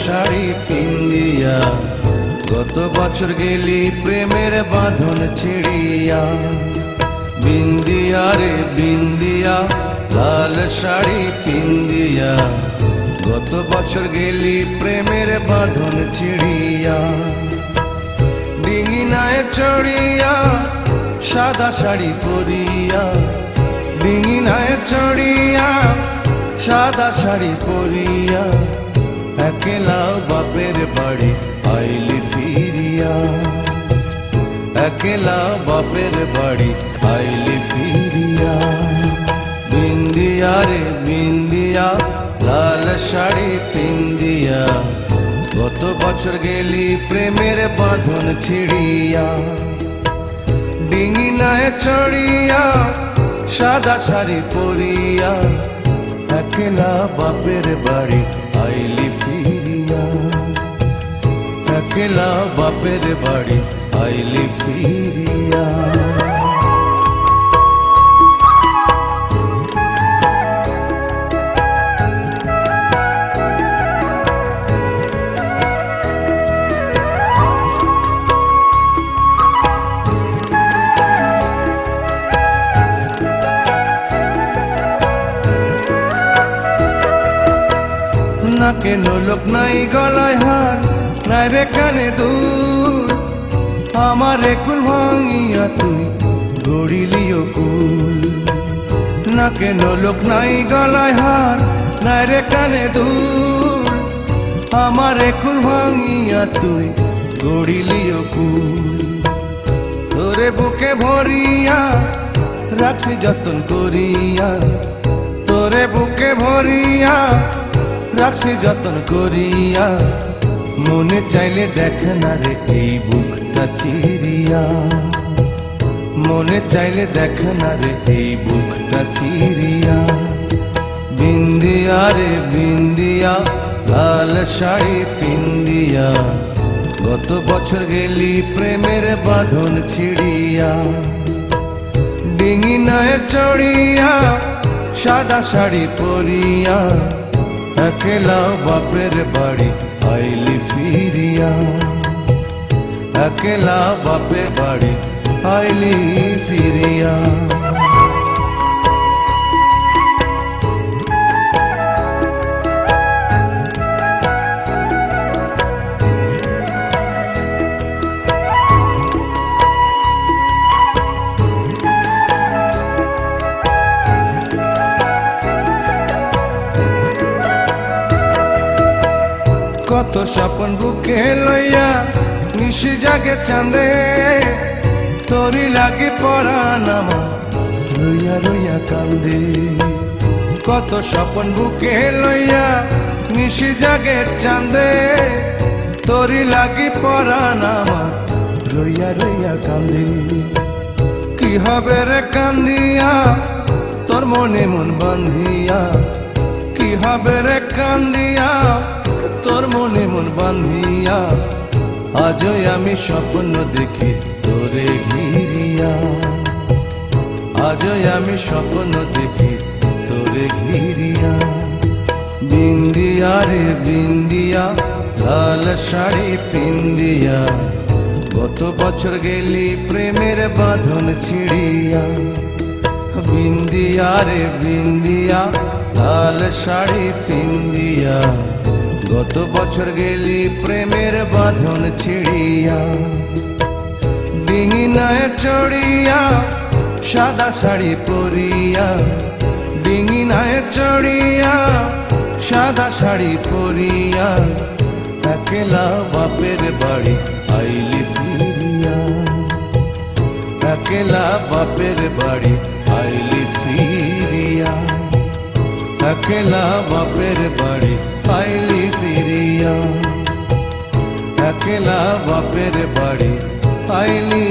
শাড়ি পিন্দিয়া গত বছর গেলি প্রেমের বাঁধন ছিড়িয়া। বিন্দিয়া রে বিন্দিয়া লাল শাড়ি পিন্দিয়া গত বছর গেলি প্রেমের বাঁধন ছিড়িয়া। ডিঙিনায় চড়িয়া সাদা শাড়ি পরিয়া, ডিঙিনায় চড়িয়া সাদা শাড়ি পরিয়া একলা বাপের বাড়ি আইলি ফিরিয়া। একলা বাপের বাড়ি আইলি ফিরিয়া। বিন্দিয়া রে বিন্দিয়া লাল শাড়ি পিন্দিয়া গত বছর গেলি প্রেমের বাঁধন ছিড়িয়া। ডিঙিনায় চড়িয়া সাদা শাড়ি পরিয়া একলা বাপের বাড়ি আইলি ফিরিয়া। একলা বাপের বাড়ি আইলি ফিরিয়া। নাকে নোলক নাই গলায় হার নাই রে কানে দুল, আমার কুল ভাঙিয়া তুই গড়িলিও কুল। নাকে নোলক নাই গলায় হার নাই রে কানে দুল, আমার কুল ভাঙিয়া তুই গড়িলিও কুল। তোরে বুকে ভরিয়া রাখছি যতন করিয়া, তোরে বুকে ভরিয়া রাখছি যতন করিয়া। মনে চাইলে দেখ না রে এই বুকটা চিরিয়া, মনে চাইলে দেখ না রে এই বুকটা চিরিয়া। বিন্দিয়া রে বিন্দিয়া লাল শাড়ি পিন্দিয়া গত বছর গেলি প্রেমের বাঁধন ছিড়িয়া। ডিঙিনায় চড়িয়া সাদা শাড়ি পরিয়া একলা বাপের বাড়ি আইলি ফিরিয়া। একলা বাপের বাড়ি আইলি ফিরিয়া। কত স্বপন বুকে লইয়া নিশি জাগে চাঁদে, তোরি লাগি পরাণ আমার রইয়া রইয়া কান্দে। কত স্বপন বুকে লইয়া নিশি জাগে চাঁদে, তোরি লাগি পরাণ আমার রইয়া রইয়া কান্দে। কি হবে রে কান্দিয়া তোর মনে মন বান্ধিয়া, কি হবে রে কান্দিয়া তোর মনে মন বান্ধিয়া। আজও আমি স্বপ্ন দেখি তোরে ঘিরিয়া, আজও আমি স্বপ্ন দেখি তোরে ঘিরিয়া। বিন্দিয়া রে বিন্দিয়া লাল শাড়ি পিন্দিয়া গত বছর গেলি প্রেমের বাঁধন ছিড়িয়া। বিন্দিয়া রে বিন্দিয়া লাল শাড়ি পিন্দিয়া গত বছর গেলি প্রেমের বাঁধন ছিড়িয়া। ডিঙিনায় চড়িয়া সাদা শাড়ি পরিয়া, ডিঙিনায় চড়িয়া সাদা শাড়ি পরিয়া একলা বাপের বাড়ি আইলি ফিরিয়া। একলা বাপের বাড়ি আইলি ফিরিয়া। একলা বাপের বাড়ি আইলি ফিরিয়া। একলা বাপের বাড়ি আইলি